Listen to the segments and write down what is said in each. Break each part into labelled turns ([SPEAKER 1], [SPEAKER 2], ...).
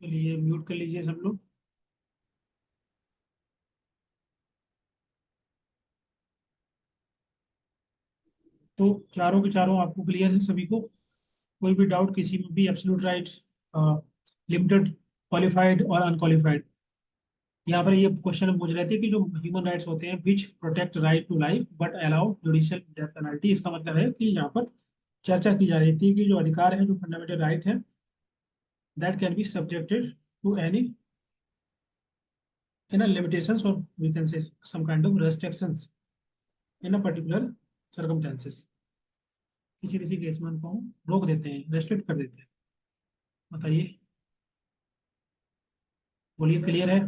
[SPEAKER 1] चलिए म्यूट कर लीजिए सब लोग। तो चारों के चारों आपको क्लियर है सभी को? कोई भी डाउट किसी में भी? एब्सोल्यूट राइट, लिमिटेड, क्वालिफाइड और अनक्वालिफाइड। यहाँ पर ये क्वेश्चन पूछ रहे थे कि जो ह्यूमन राइट्स होते हैं which protect right to life but allow judicial death penalty. इसका मतलब है कि यहाँ पर चर्चा की जा रही थी कि जो अधिकार है, जो फंडामेंटल राइट है, that can be subjected to any in limitations or we can say some kind of restrictions in a particular circumstances। किसी किसी केस में उनको हम रोक देते हैं, रेस्ट्रिक्ट कर देते हैं। बताइए, बोलिए, क्लियर है?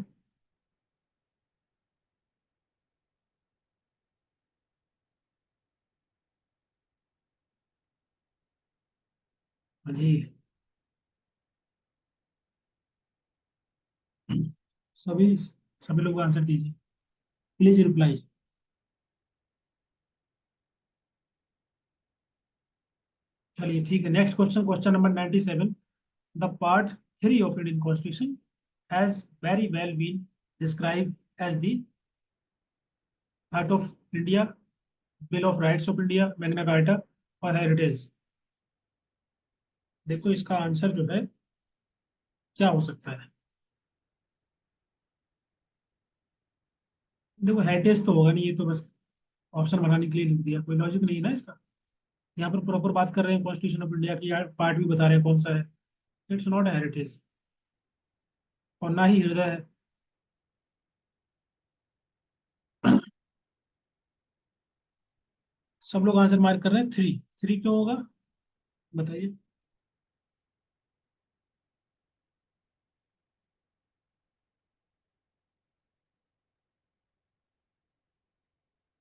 [SPEAKER 1] हाँ जी, सभी सभी लोग आंसर दीजिए, प्लीज रिप्लाई। चलिए ठीक है, next question, question number 97। The part 3 of Indian constitution has very well been described as the heart of India, bill of rights of India, Magna Carta और हेरिटेज। देखो इसका आंसर जो है क्या हो सकता है? देखो हेरिटेज तो होगा नहीं, ये तो बस ऑप्शन बनाने के लिए लिख दिया, कोई लॉजिक नहीं है ना इसका। यहाँ पर प्रॉपर बात कर रहे हैं कॉन्स्टिट्यूशन ऑफ इंडिया की, यार पार्ट भी बता रहे हैं कौन सा है। इट्स नॉट हेरिटेज और ना ही हृदय है। सब लोग आंसर मार्क कर रहे हैं थ्री। थ्री क्यों होगा, बताइए?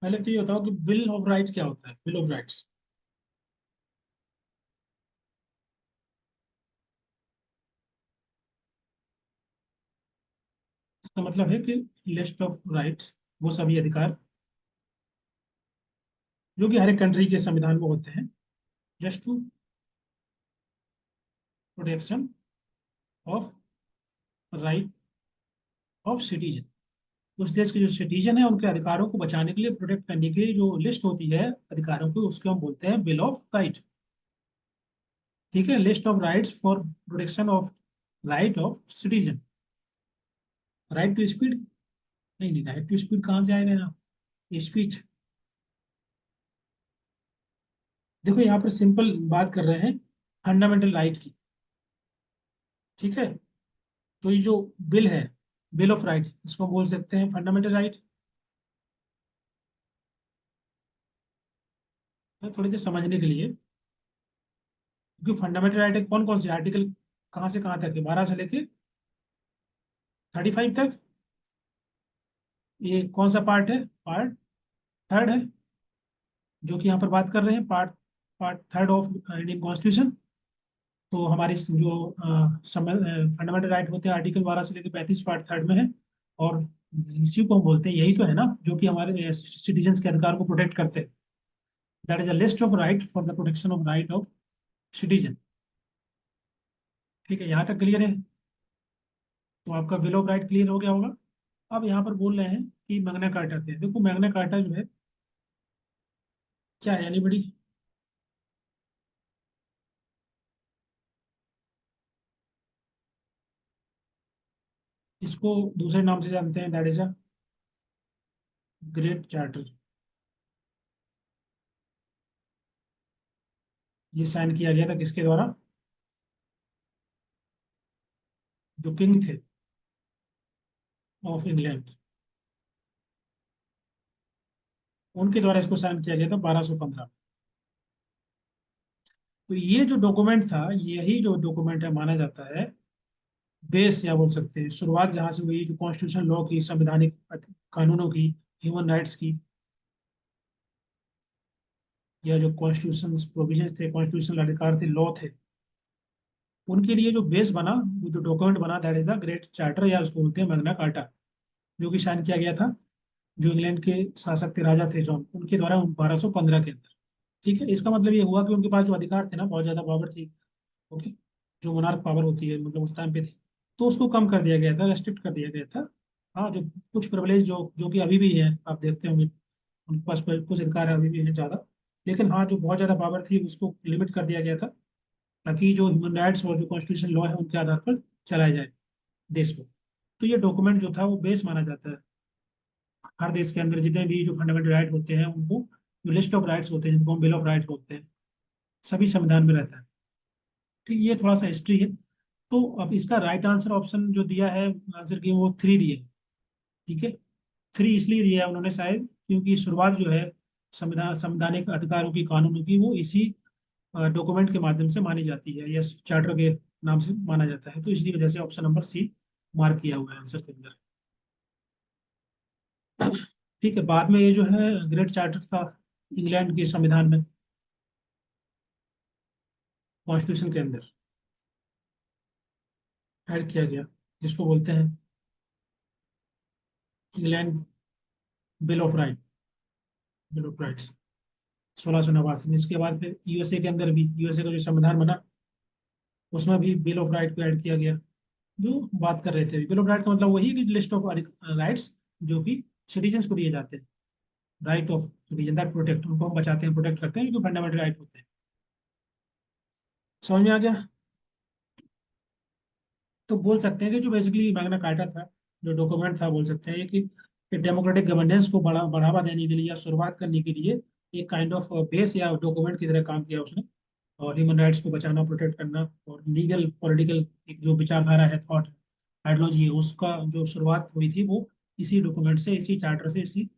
[SPEAKER 1] पहले तो ये बताओ कि बिल ऑफ राइट्स क्या होता है? बिल ऑफ राइट्स इसका मतलब है कि लिस्ट ऑफ राइट्स, वो सभी अधिकार जो कि हर एक कंट्री के संविधान में होते हैं, just to protection of right of citizen. उस देश के जो सिटीजन है उनके अधिकारों को बचाने के लिए, प्रोटेक्ट करने के लिए जो लिस्ट होती है अधिकारों की, उसको हम बोलते हैं बिल ऑफ राइट। ठीक है, list of rights for protection of right of citizen. Right to speed, नहीं नहीं, राइट टू स्पीड कहाँ से आएगा यहाँ? स्पीच। देखो यहाँ पर सिंपल बात कर रहे हैं फंडामेंटल राइट की। ठीक है, तो ये जो बिल है, बिल ऑफ राइट, इसको बोल सकते हैं फंडामेंटल राइट। तो थोड़ी देर समझने के लिए, क्योंकि फंडामेंटल राइट कौन कौन से आर्टिकल कहाँ से कहाँ तक है? 12 से लेके 35 तक। ये कौन सा पार्ट है? पार्ट थर्ड है, जो कि यहाँ पर बात कर रहे हैं, part part third of Indian constitution. तो हमारी जो फंडामेंटल राइट होते हैं आर्टिकल 12 से लेकर 35 पार्ट थर्ड में है। और इसी को हम बोलते हैं, यही तो है ना जो कि हमारे सिटीजन्स के अधिकार को प्रोटेक्ट करते हैं। That is a list of right for the protection of right of citizen. ठीक है, यहाँ तक क्लियर है? तो आपका बिल ऑफ राइट क्लियर हो गया होगा। अब यहाँ पर बोल रहे हैं कि मैग्ना कार्टा क्या है। देखो मैग्ना कार्टा जो है क्या है, एनीबडी? इसको दूसरे नाम से जानते हैं, that is a great charter. ये साइन किया गया था किसके द्वारा? जो किंग थे ऑफ इंग्लैंड, उनके द्वारा इसको साइन किया गया था 1215। तो ये जो डॉक्यूमेंट था, यही जो डॉक्यूमेंट है माना जाता है बेस, या बोल सकते हैं शुरुआत, जहां से हुई जो कॉन्स्टिट्यूशन लॉ की, संवैधानिक कानूनों की, ह्यूमन राइट्स की, या जो कॉन्स्टिट्यूशन प्रोविजंस थे, कॉन्स्टिट्यूशनल अधिकार थे, लॉ थे, उनके लिए जो बेस बना, वो जो डॉक्यूमेंट बना, that is the great charter, या उसको बोलते हैं मैग्ना कार्टा, जो कि साइन किया गया था जो इंग्लैंड के शासक थे, राजा थे जॉन, उनके द्वारा 1215 के अंदर। ठीक है, इसका मतलब ये हुआ कि उनके पास जो अधिकार थे ना, बहुत ज़्यादा पावर थी। ओके, जो मोनार्क पावर होती है मतलब उस टाइम पे थी, तो उसको कम कर दिया गया था, रेस्ट्रिक्ट कर दिया गया था। हाँ, जो कुछ प्रिविलेज जो कि अभी भी है, आप देखते होंगे उनके पास कुछ अधिकार अभी भी है ज़्यादा। लेकिन हाँ, जो बहुत ज़्यादा पावर थी उसको लिमिट कर दिया गया था, ताकि जो ह्यूमन राइट्स और जो कॉन्स्टिट्यूशन लॉ है उनके आधार पर चलाया जाए देश को। तो ये डॉक्यूमेंट जो था वो बेस माना जाता है। हर देश के अंदर जितने भी जो फंडामेंटल राइट होते हैं उनको, जो लिस्ट ऑफ राइट्स होते हैं जिनको हम बिल ऑफ राइट्स बोलते हैं, सभी संविधान में रहता है। ठीक, ये थोड़ा सा हिस्ट्री है। तो अब इसका राइट आंसर ऑप्शन जो दिया है, आंसर की वो थ्री दिए। ठीक है, थ्री इसलिए दिया है उन्होंने शायद क्योंकि शुरुआत जो है संवैधानिक अधिकारों की, कानूनों की, वो इसी डॉक्यूमेंट के माध्यम से मानी जाती है, या चार्टर के नाम से माना जाता है। तो इसी वजह से ऑप्शन नंबर सी मार्क किया हुआ है आंसर के अंदर। ठीक है, बाद में ये जो है ग्रेट चार्टर था इंग्लैंड के संविधान में, कॉन्स्टिट्यूशन के अंदर ऐड किया गया, जिसको बोलते हैं England bill of right, bill of rights, 1689 में। इसके बाद फिर यूएसए के अंदर भी, यूएसए का जो संविधान बना उसमें भी बिल ऑफ राइट को ऐड किया गया। जो बात कर रहे थे, बिल ऑफ राइट का मतलब वही कि लिस्ट ऑफ राइट्स जो कि सिटीजन्स को दिए जाते हैं, right of citizen that protect, उनको हम बचाते हैं, प्रोटेक्ट करते हैं, जो फंडामेंटल राइट होते हैं। समझ में आ गया? तो बोल सकते हैं कि जो बेसिकली मैग्ना कार्टा था, जो डॉक्यूमेंट था, बोल सकते हैं कि डेमोक्रेटिक गवर्नेंस को बढ़ावा देने के लिए या शुरुआत करने के लिए एक काइंड ऑफ बेस या डॉक्यूमेंट की तरह काम किया उसने। और ह्यूमन राइट्स को बचाना, प्रोटेक्ट करना, और लीगल पॉलिटिकल एक जो विचारधारा है, थॉट आइडियोलॉजी है, उसका जो शुरुआत हुई थी वो इसी डॉक्यूमेंट से, इसी चार्टर से, इसी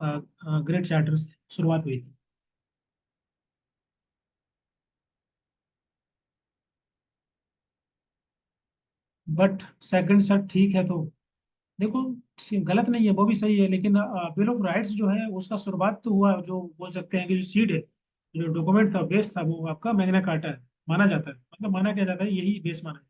[SPEAKER 1] ग्रेट चार्टर से शुरुआत हुई थी। बट सेकंड सर ठीक है, तो देखो, गलत नहीं है, वो भी सही है, लेकिन बिल ऑफ राइट्स जो है उसका शुरुआत तो हुआ, जो बोल सकते हैं कि जो सीड है, जो डॉक्यूमेंट था, बेस था, वो आपका मैग्ना कार्टा है, माना जाता है, मतलब माना क्या जाता है, यही बेस माना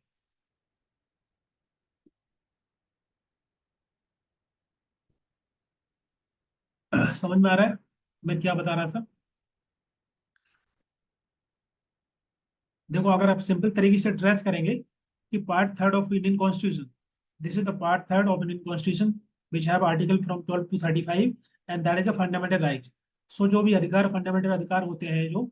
[SPEAKER 1] समझ में आ रहा है मैं क्या बता रहा था? देखो, अगर आप सिंपल तरीके से ट्रेस करेंगे कि part third of Indian constitution, this is the part third of Indian constitution which have article from 12 to 35, and that is a fundamental right. So जो भी अधिकार, फंडामेंटल अधिकार होते हैं, जो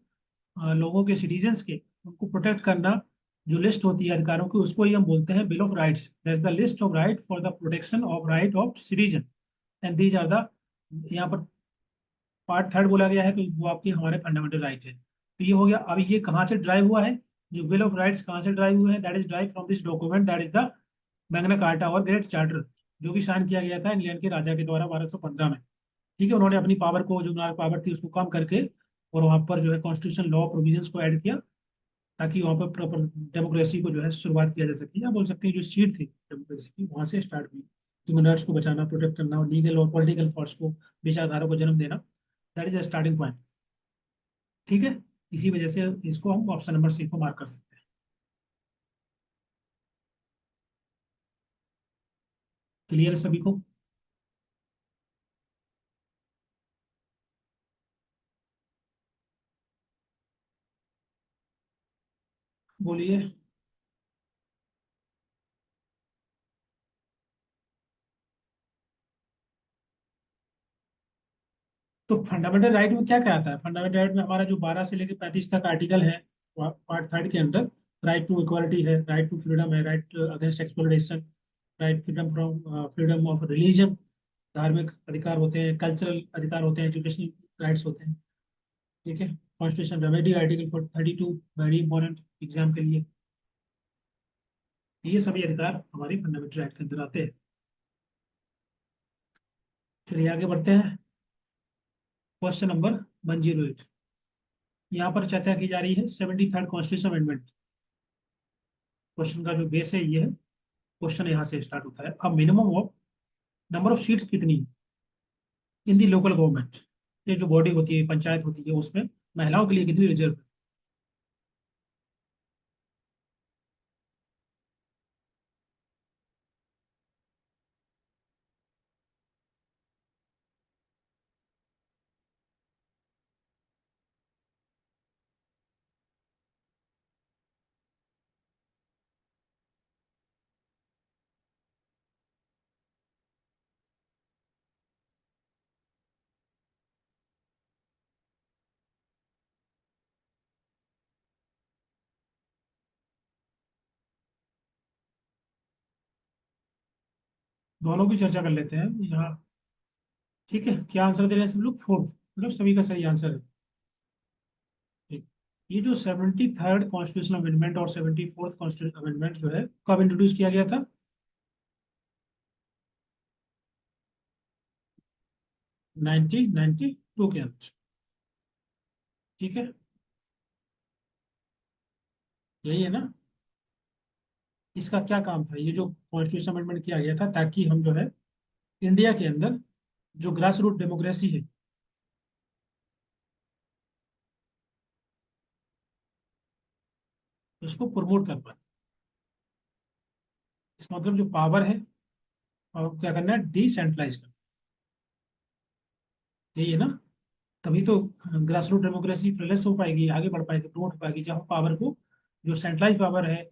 [SPEAKER 1] लोगों के, सिटीजन्स के, उनको प्रोटेक्ट करना, जो लिस्ट होती है अधिकारों की, उसको ही हम बोलते हैं bill of rights. That is the list of right for the protection of right of citizen, and these are the, यहाँ पर पार्ट थर्ड बोला गया है, तो वो आपके हमारे फंडामेंटल राइट है। तो ये हो गया। अब ये कहाँ से ड्राइव हुआ है, जो बिल ऑफ राइट्स कहाँ से ड्राइव हुआ है, that is drive from this document, that is the Magna Carta और ग्रेट चार्टर, जो कि साइन किया गया था इंग्लैंड के राजा के द्वारा 1215 में। ठीक है, उन्होंने अपनी पावर को, जो पावर थी उसको कम करके, और वहाँ पर जो है कॉन्स्टिट्यूशन लॉ प्रोविजंस को ऐड किया, ताकि वहाँ पर प्रॉपर डेमोक्रेसी को जो है शुरुआत किया जा सके, या बोल सकते हैं जो सीट थी डेमोक्रेसी की वहाँ से स्टार्ट हुई। ह्यूमन राइट्स को बचाना, प्रोटेक्ट करना, और लीगल और पॉलिटिकल थॉट्स को, विचारधारा को जन्म देना, that is a starting point. ठीक है, इसी वजह से इसको हम ऑप्शन नंबर सी को मार्क कर सकते हैं। क्लियर है सभी को? बोलिए। तो फंडामेंटल राइट में क्या क्या आता है? फंडामेंटल राइट में हमारा जो 12 से लेकर 35 तक आर्टिकल है, पार्ट थर्ड के अंदर, राइट टू इक्वालिटी है, राइट टू फ्रीडम है, right against exploration, right freedom from, freedom of religion, धार्मिक अधिकार होते हैं, कल्चरल अधिकार होते हैं, एजुकेशनल राइट्स होते हैं। ठीक है, constitution remedy article 32 very important exam के लिए। ये सभी अधिकार हमारी फंडामेंटल राइट के अंदर आते हैं। चलिए आगे बढ़ते हैं। क्वेश्चन नंबर 108, यहाँ पर चर्चा की जा रही है 73rd कॉन्स्टिट्यूशन अमेंडमेंट। क्वेश्चन का जो बेस है ये है, क्वेश्चन यहाँ से स्टार्ट होता है, अब minimum of number of seats कितनी इन दी लोकल गवर्नमेंट, ये जो बॉडी होती है, पंचायत होती है, उसमें महिलाओं के लिए कितनी रिजर्व है? दोनों की चर्चा कर लेते हैं यहाँ। ठीक है, क्या आंसर दे रहे हैं सब लोग? फोर्थ, मतलब सभी का सही आंसर है। ठीक। ये जो 73rd कॉन्स्टिट्यूशनल अमेंडमेंट और 74th कॉन्स्टिट्यूशनल अमेंडमेंट जो है, कब इंट्रोड्यूस किया गया था? 1992 के अंदर। ठीक है, यही है ना? इसका क्या काम था? ये जो कॉन्स्टिट्यूशन अमेंडमेंट किया गया था ताकि हम जो है इंडिया के अंदर जो ग्रास रूट डेमोक्रेसी है उसको प्रमोट कर पाए। इसका मतलब जो पावर है, और क्या करना है? डिसेंट्रलाइज करना। यही है ना? तभी तो ग्रास रूट डेमोक्रेसी फ्लरिश हो पाएगी, आगे बढ़ पाएगी, प्रमोट हो पाएगी, जब हम पावर को, जो सेंट्रलाइज पावर है,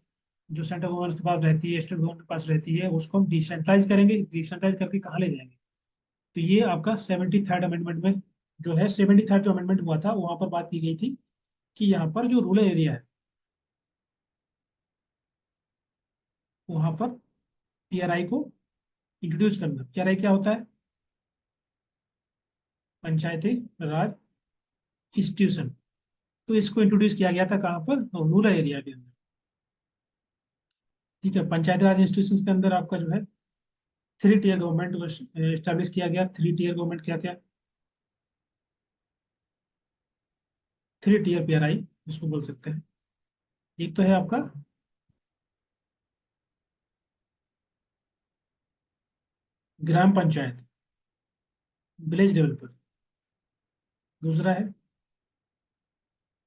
[SPEAKER 1] जो सेंट्रल गवर्नमेंट के पास रहती है, स्टेट गवर्नमेंट के पास रहती है, उसको हम डिसेंट्रलाइज करेंगे। डिसेंट्रलाइज करके कहाँ ले जाएंगे? तो ये आपका 73rd अमेंडमेंट में जो है, 73rd जो अमेंडमेंट हुआ था वहां पर बात की गई थी कि यहाँ पर जो रूरल एरिया है वहां पर पीआरआई को इंट्रोड्यूस करना। पीआरआई क्या होता है? पंचायती राज इंस्टीट्यूशन। तो इसको इंट्रोड्यूस किया गया था कहाँ पर? रूरल एरिया के अंदर। ठीक है, पंचायती राज इंस्टीट्यूशन के अंदर आपका जो है 3 टियर गवर्नमेंट को स्टैब्लिश किया गया। 3 टियर गवर्नमेंट क्या क्या? 3 टियर पीआरआई इसको बोल सकते हैं। एक तो है आपका ग्राम पंचायत, विलेज लेवल पर। दूसरा है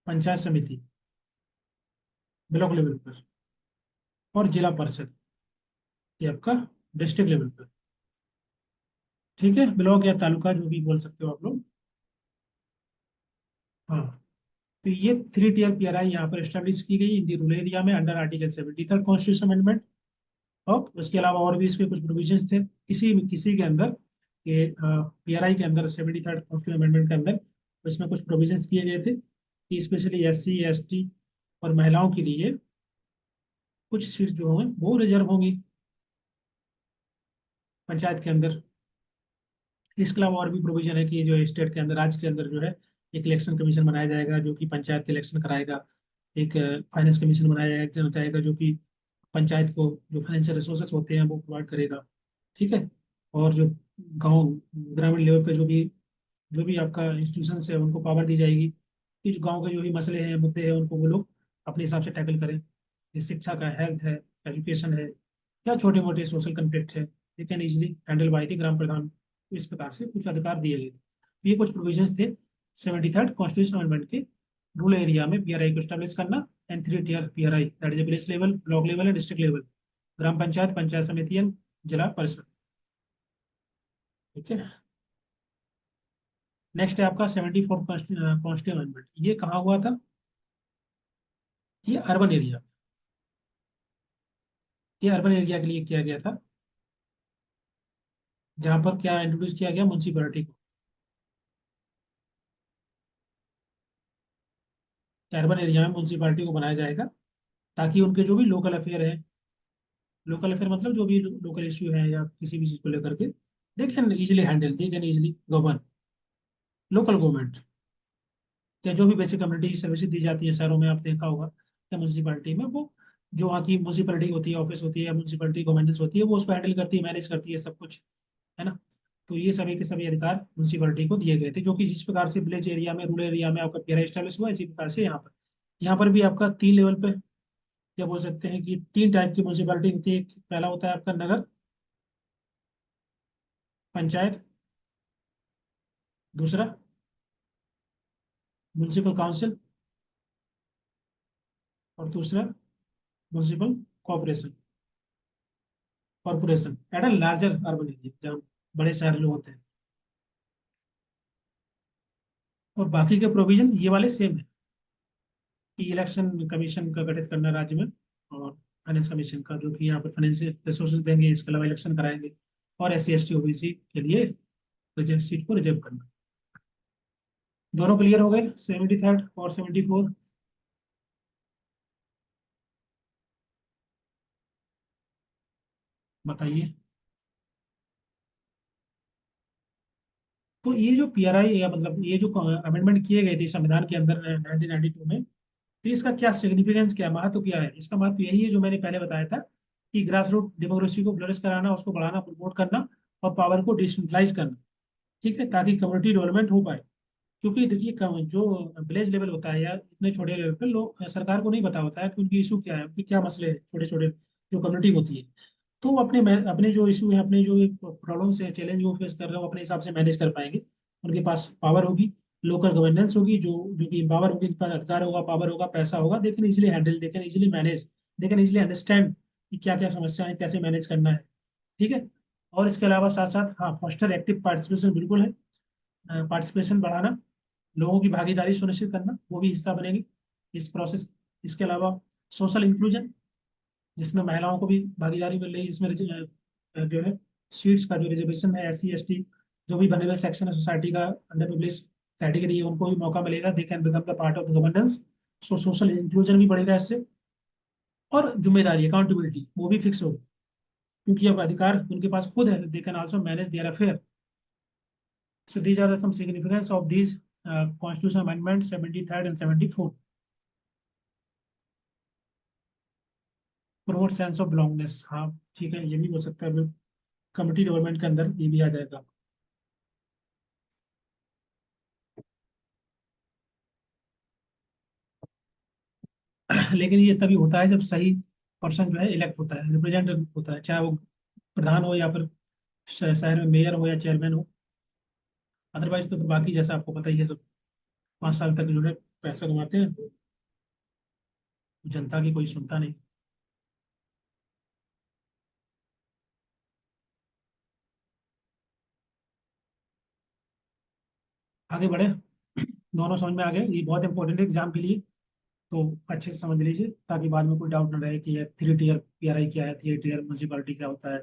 [SPEAKER 1] पंचायत समिति, ब्लॉक लेवल पर। और जिला परिषद, ये आपका डिस्ट्रिक्ट लेवल पर। ठीक है, ब्लॉक या तालुका जो भी बोल सकते हो आप लोग। हाँ, तो ये 3 टियर पीआरआई यहाँ पर एस्टेब्लिश की गई इन दी रूरल एरिया में अंडर आर्टिकल 73 कॉन्स्टिट्यूशन अमेंडमेंट। और उसके अलावा और भी इसके कुछ प्रोविजंस थे किसी किसी के अंदर, ये पीआरआई के अंदर 73rd कॉन्स्टिट्यूशन अमेंडमेंट के अंदर। इसमें कुछ प्रोविजंस किए गए थे कि स्पेशली एससी एसटी और महिलाओं के लिए कुछ सीट जो होंगे वो रिजर्व होंगी पंचायत के अंदर। इसके अलावा और भी प्रोविजन है कि जो स्टेट के अंदर, राज्य के अंदर जो है, एक इलेक्शन कमीशन बनाया जाएगा जो कि पंचायत के इलेक्शन कराएगा। एक फाइनेंस कमीशन बनाया जाएगा जो कि पंचायत को जो फाइनेंशियल रिसोर्सेज होते हैं वो प्रोवाइड करेगा। ठीक है। और जो गांव, ग्रामीण लेवल पे जो भी आपका इंस्टीट्यूशन है उनको पावर दी जाएगी कि जो गांव के जो भी मसले हैं, मुद्दे हैं, उनको वो लोग अपने हिसाब से टैकल करें। ये शिक्षा का, हेल्थ है, एजुकेशन है, या छोटे मोटे सोशल कंफ्लिक्ट है, they can easily handle by the gram pradhan. तो इस प्रकार से कुछ अधिकार दिए गए थे। तो ये कुछ प्रोविजंस थे 73rd कॉन्स्टिट्यूशन अमेंडमेंट के। रूरल एरिया में पीआरआई को स्टैब्लिश करना। And 3 tier PRI, that is village level, block level and district level, gram panchayat, panchayat samiti and जिला परिषद। ठीक है। नेक्स्ट है आपका 74th कॉन्स्टिट्यूशन अमेंडमेंट। ये कहाँ हुआ था? ये अर्बन एरिया, ये अर्बन एरिया के लिए किया गया था, जहाँ पर क्या इंट्रोड्यूस किया गया? म्यूनसिपैलिटी को। अर्बन एरिया में म्यूनसिपैलिटी को बनाया जाएगा ताकि उनके जो भी लोकल अफेयर है, लोकल अफेयर मतलब जो भी लोकल इश्यू है या किसी भी चीज को लेकर के, दे can easily handle, they can easily govern. Local government या जो भी बेसिक कम्युनिटी सर्विसेज दी जाती है शहरों में, आप देखा होगा या म्यूनसिपैलिटी में, वो जो वहाँ की म्यूनसिपैलिटी होती है, ऑफिस होती है या म्यूनसिपैलिटी गवर्नेंस होती है, वो उसको हैंडल करती है, मैनेज करती है सब कुछ, है ना? तो ये सभी के सभी अधिकार म्यूनसिपैलिटी को दिए गए थे, जो कि जिस प्रकार से विलेज एरिया में, रूरल एरिया में आपका पीआरआई स्टैब्लिश हुआ, इसी प्रकार से यहाँ पर भी आपका 3 लेवल पे, क्या बोल सकते हैं कि 3 टाइप की म्यूनसिपैलिटी होती है। पहला होता है आपका नगर पंचायत, दूसरा म्यूनसिपल काउंसिल, और दूसरा municipal corporation, corporation at a larger urban area, जहाँ बड़े शहर जो होते हैं। और बाकी के प्रोविजन ये वाले सेम है कि इलेक्शन कमीशन का गठित करना राज्य में, और फाइनेंस कमीशन का जो कि यहाँ पर फाइनेंशियल रिसोर्सेज देंगे, इसके अलावा इलेक्शन कराएंगे। और S C S T OBC के लिए रिजर्व सीट को रिजर्व करना। दोनों क्लियर हो गए, 73rd और 74? बताइए। तो ये जो पीआरआई या मतलब ये जो अमेंडमेंट किए गए थे संविधान के अंदर 1992 में, तो इसका क्या सिग्निफिकेंस, क्या महत्व क्या है? इसका महत्व यही है जो मैंने पहले बताया था कि ग्रास रूट डेमोक्रेसी को फ्लोरिश कराना, उसको बढ़ाना, प्रमोट करना और पावर को डिसेंट्रलाइज करना। ठीक है, ताकि कम्युनिटी डेवलपमेंट हो पाए। क्योंकि देखिए जो विलेज लेवल होता है या इतने छोटे लेवल पे लोग, सरकार को नहीं पता होता है कि उनकी इशू क्या है, उनकी क्या मसले हैं, छोटे छोटे जो कम्युनिटी होती है। तो वो अपने जो इशू है, अपने जो प्रॉब्लम्स है, चैलेंज वो फेस कर रहे हो, अपने हिसाब से मैनेज कर पाएंगे। उनके पास पावर होगी, लोकल गवर्नेंस होगी, जो कि पावर होगी, इनके पास अधिकार होगा, पावर होगा, पैसा होगा, दे can easily handle, they can easily manage, they can easily understand कि क्या क्या समस्याएं कैसे मैनेज करना है। ठीक है। और इसके अलावा साथ साथ हाँ, फॉस्टर एक्टिव पार्टिसिपेशन बिल्कुल है, पार्टिसिपेशन बढ़ाना, लोगों की भागीदारी सुनिश्चित करना, वो भी हिस्सा बनेगी इस प्रोसेस। इसके अलावा सोशल इंक्लूजन, जिसमें महिलाओं को भी भागीदारी मिल रही है, इसमें जो है सीट्स का जो रिजर्वेशन है, SC ST जो भी vulnerable सेक्शन है सोसाइटी का, अंडर प्रिविलेज कैटेगरी है, उनको भी मौका मिलेगा, they can become the part of the governance. So social inclusion भी बढ़ेगा इससे। और जिम्मेदारी, अकाउंटेबिलिटी वो भी फिक्स होगी, क्योंकि अब अधिकार उनके पास खुद है, they can also manage their affair. So these are the some significance of these constitution amendment 73rd and 74th। Promote sense of belongingness, हाँ ठीक है, ये भी हो सकता है, कमिटी डेवलपमेंट के अंदर ये भी आ जाएगा। लेकिन ये तभी होता है जब सही पर्सन जो है इलेक्ट होता है, रिप्रेजेंटेटिव होता है, चाहे वो प्रधान हो या फिर शहर में मेयर हो या चेयरमैन हो। अदरवाइज तो फिर बाकी जैसा आपको पता ही है, सब 5 साल तक जो है पैसा कमाते हैं, जनता की कोई सुनता नहीं। आगे बढ़े, दोनों समझ में आ गए, ये बहुत इंपॉर्टेंट है एग्जाम के लिए। तो अच्छे से समझ लीजिए ताकि बाद में कोई डाउट ना रहे कि ये 3 टियर पीआरआई क्या है, 3 टियर म्यूनसिपालिटी क्या होता है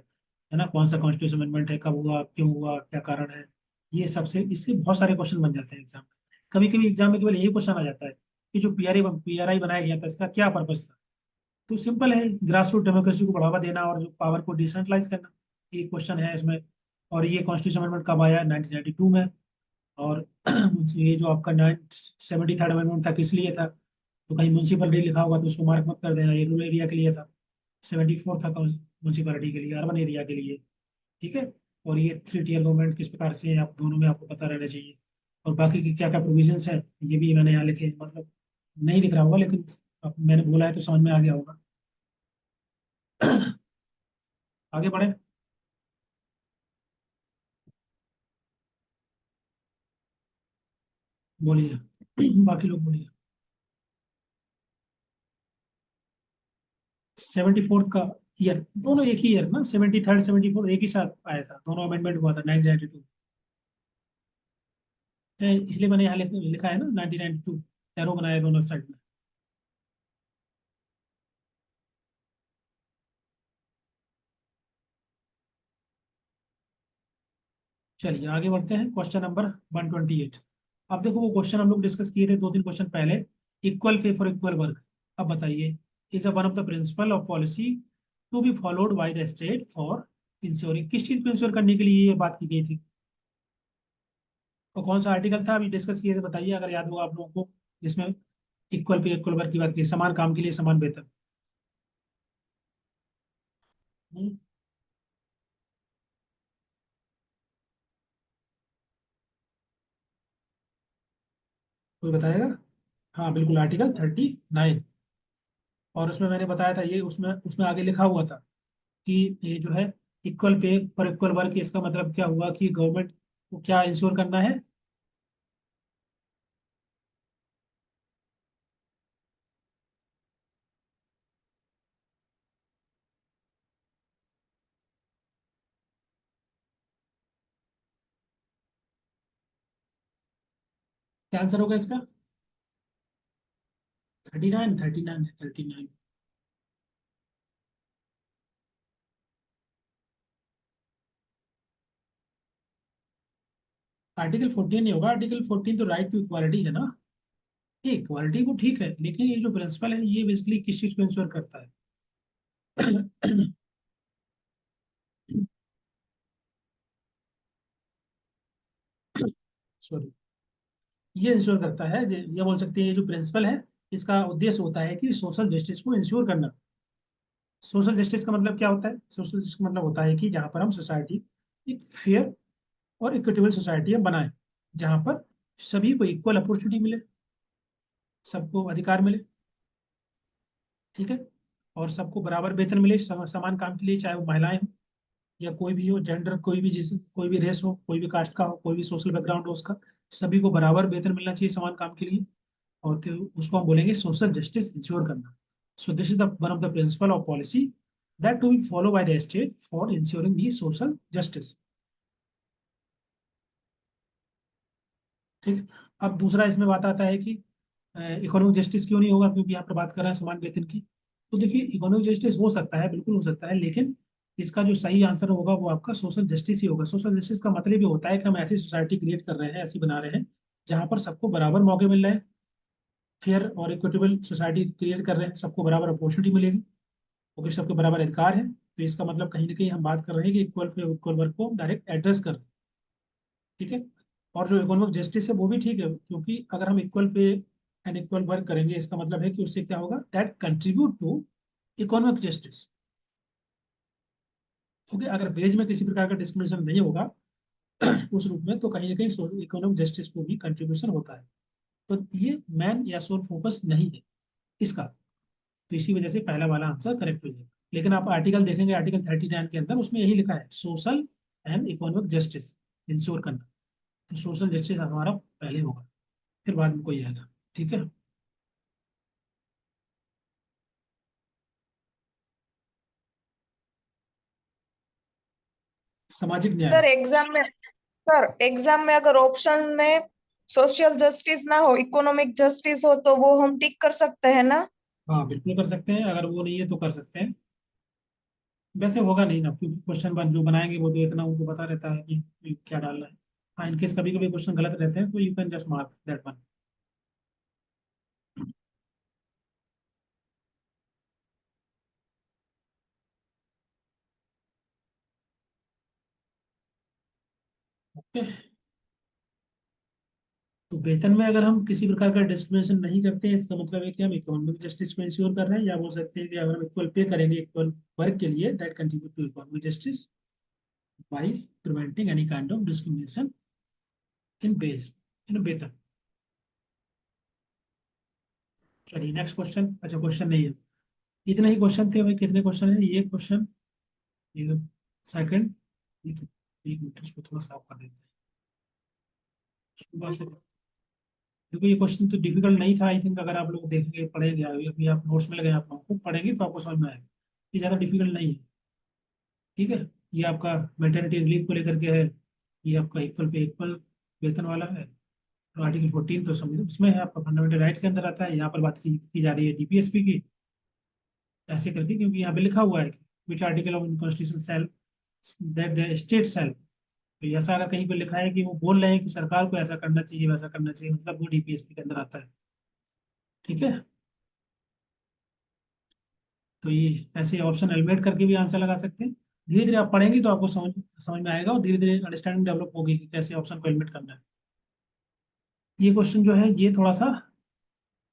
[SPEAKER 1] ना, कौन सा कॉन्स्टिट्यूशन अमेंडमेंट है, कब हुआ, क्यों हुआ, क्या कारण है। ये सबसे इससे बहुत सारे क्वेश्चन बन जाते हैं एग्जाम में। कभी कभी एग्जाम में केवल यही क्वेश्चन आ जाता है कि जो पीआरआई बनाया गया था इसका क्या पर्पज था। तो सिंपल है, ग्रास रूट डेमोक्रेसी को बढ़ावा देना और जो पावर को डिसेंट्रलाइज करना, ये क्वेश्चन है इसमें। और ये कॉन्स्टिट्यूशन अमेंडमेंट कब आया? 1992 में। और ये जो आपका 73rd अमेंडमेंट था किस लिए था? तो कहीं म्यूनसिपलिटी लिखा होगा तो उसको मार्क मत कर देना, ये रूरल एरिया के लिए था। 74 था म्यूनसिपलिटी के लिए, अर्बन एरिया के लिए। ठीक है। और ये 3 टियर गवर्नमेंट किस प्रकार से है, आप दोनों में आपको पता रहना चाहिए। और बाकी की क्या क्या प्रोविजंस है ये भी मैंने यहाँ लिखे हैं, मतलब नहीं दिख रहा होगा लेकिन अब मैंने बोला है तो समझ में आ गया होगा। आगे बढ़े। बोलिए। बाकी लोग बोलिए। 74th का ईयर, दोनों एक ही ईयर ना, 73rd 74 एक ही साथ आया था, दोनों अमेंडमेंट हुआ था 1992। इसलिए मैंने यहाँ लिखा है ना 1992, एरो बनाया दोनों साइड में। चलिए आगे बढ़ते हैं, क्वेश्चन नंबर 128। अब देखो वो क्वेश्चन हम लोग डिस्कस किए थे 2 3 क्वेश्चन पहले। Equal pay for equal work. अब बताइए, is a one of the principle of policy to be followed by the state for ensuring, किस चीज को इंश्योर करने के लिए ये बात की गई थी? तो कौन सा आर्टिकल था अभी डिस्कस किए थे, बताइए अगर याद होगा आप लोगों को, जिसमें इक्वल पे इक्वल वर्क की बात की, समान काम के लिए समान वेतन। हम्म, कोई बताएगा? हाँ बिल्कुल, आर्टिकल 39। और उसमें मैंने बताया था, ये उसमें उसमें आगे लिखा हुआ था कि ये जो है इक्वल पे पर इक्वल वर्क, इसका मतलब क्या हुआ कि गवर्नमेंट को क्या इंश्योर करना है? क्या आंसर होगा इसका? 39, 39 है, 39। आर्टिकल 14 नहीं होगा, आर्टिकल 14 तो राइट टू इक्वालिटी है ना। ये इक्वालिटी को ठीक है, लेकिन ये जो प्रिंसिपल है ये बेसिकली किस चीज को इंश्योर करता है? सॉरी, ये इंश्योर करता है, ये बोल सकते हैं ये जो प्रिंसिपल है, इसका उद्देश्य होता है कि सोशल जस्टिस को इंश्योर करना। सोशल जस्टिस का मतलब क्या होता है? सोशल जस्टिस का मतलब होता है कि जहाँ पर हम सोसाइटी एक फेयर और इक्विटेबल सोसाइटी हम बनाएं, जहाँ पर सभी को इक्वल अपॉर्चुनिटी मिले, सबको अधिकार मिले, ठीक है, और सबको बराबर वेतन मिले समान काम के लिए, चाहे वो महिलाएं हो या कोई भी हो, जेंडर कोई भी, जिस कोई भी रेस हो, कोई भी कास्ट का हो, कोई भी सोशल बैकग्राउंड हो उसका, सभी को बराबर वेतन मिलना चाहिए समान काम के लिए। और तो उसको हम बोलेंगे सोशल जस्टिस इंश्योर करना। So this is the one of the principle of policy that to be follow by the state for ensuring the social justice. ठीक है। अब दूसरा इसमें बात आता है कि इकोनॉमिक जस्टिस क्यों नहीं होगा, क्योंकि यहाँ पर बात कर रहे हैं समान वेतन की। तो देखिए, इकोनॉमिक जस्टिस हो सकता है, बिल्कुल हो सकता है, लेकिन इसका जो सही आंसर होगा वो आपका सोशल जस्टिस ही होगा। सोशल जस्टिस का मतलब ये होता है कि हम ऐसी सोसाइटी क्रिएट कर रहे हैं, ऐसी बना रहे हैं जहाँ पर सबको बराबर मौके मिल रहे हैं, फेयर और इक्विटेबल सोसाइटी क्रिएट कर रहे हैं, सबको बराबर अपॉर्चुनिटी मिलेगी, ओके, सबके बराबर अधिकार है। तो इसका मतलब कहीं ना कहीं हम बात कर रहे हैं कि इक्वल पे इक्वल वर्क को डायरेक्ट एड्रेस कर रहे हैं, ठीक है। और जो इकोनॉमिक जस्टिस है वो भी ठीक है, क्योंकि अगर हम equal pay and equal work करेंगे, इसका मतलब है कि उससे क्या होगा, that contribute to economic justice. Okay, अगर वेज में किसी प्रकार का डिस्क्रिमिनेशन नहीं होगा उस रूप में, तो कहीं ना कहीं इकोनॉमिक जस्टिस को भी कंट्रीब्यूशन होता है। तो ये मैन या सोल फोकस नहीं है इसका, तो इसी वजह से पहला वाला आंसर करेक्ट हो जाएगा। लेकिन आप आर्टिकल देखेंगे, आर्टिकल 39 के अंदर उसमें यही लिखा है, social and economic justice ensure करना। तो सोशल जस्टिस हमारा पहले होगा, फिर बाद में कोई आएगा, ठीक है। सामाजिक न्याय।
[SPEAKER 2] सर एग्जाम में सर एग्जाम में अगर ऑप्शन में सोशल जस्टिस ना हो, इकोनॉमिक जस्टिस हो, तो वो हम टिक कर सकते हैं ना?
[SPEAKER 1] हाँ बिल्कुल कर सकते हैं, अगर वो नहीं है तो कर सकते हैं। वैसे होगा नहीं ना, क्योंकि क्वेश्चन बन जो बनाएंगे वो तो इतना उनको पता रहता है कि क्या डालना है। हाँ, इनकेस कभी कभी क्वेश्चन गलत रहते हैं तो you can just mark that one. Okay, तो वेतन में अगर हम किसी प्रकार का डिस्क्रिमिनेशन नहीं करते हैं, इसका मतलब है कि हम इकोनॉमिक जस्टिस को इंश्योर कर रहे हैं, या बोल सकते हैं कि अगर हम इक्वल पे करेंगे इक्वल वर्क के लिए, that contribute to economic justice by preventing any kind of discrimination in base, in वेतन। चलिए नेक्स्ट क्वेश्चन, अच्छा क्वेश्चन नहीं है, इतने ही क्वेश्चन थे भाई। कितने क्वेश्चन है ये क्वेश्चन, ये सेकंड, एक मिनट इसको थोड़ा साफ कर देते हैं सुबह से। देखो ये क्वेश्चन तो डिफिकल्ट नहीं था आई थिंक, अगर आप लोग देखेंगे पढ़ेंगे, अभी अभी आप नोट्स में लगे, आप लोगों को पढ़ेंगे तो आपको समझ में आएगा। ये ज़्यादा डिफिकल्ट नहीं है, ठीक है। ये आपका मैटरनिटी रिलीफ को लेकर के है, ये आपका इक्वल पे इक्वल वेतन वाला है। तो आर्टिकल 14 तो समझ उसमें है, आपका फंडामेंटल राइट के अंदर आता है। यहाँ पर बात की जा रही है डीपीएसपी की, ऐसे करके, क्योंकि यहाँ पे लिखा हुआ है कि which article of constitution shall that the state shall. तो ऐसा अगर कहीं पे लिखा है कि वो बोल रहे हैं कि सरकार को ऐसा करना चाहिए वैसा करना चाहिए, मतलब वो डीपीएसपी के अंदर आता है, ठीक है। तो ये ऐसे ऑप्शन एलिमिनेट करके भी आंसर लगा सकते हैं। धीरे धीरे आप पढ़ेंगे तो आपको समझ समझ में आएगा, और धीरे धीरे अंडरस्टैंडिंग डेवलप होगी कि कैसे ऑप्शन को एलिमिनेट करना है। ये क्वेश्चन जो है ये थोड़ा सा,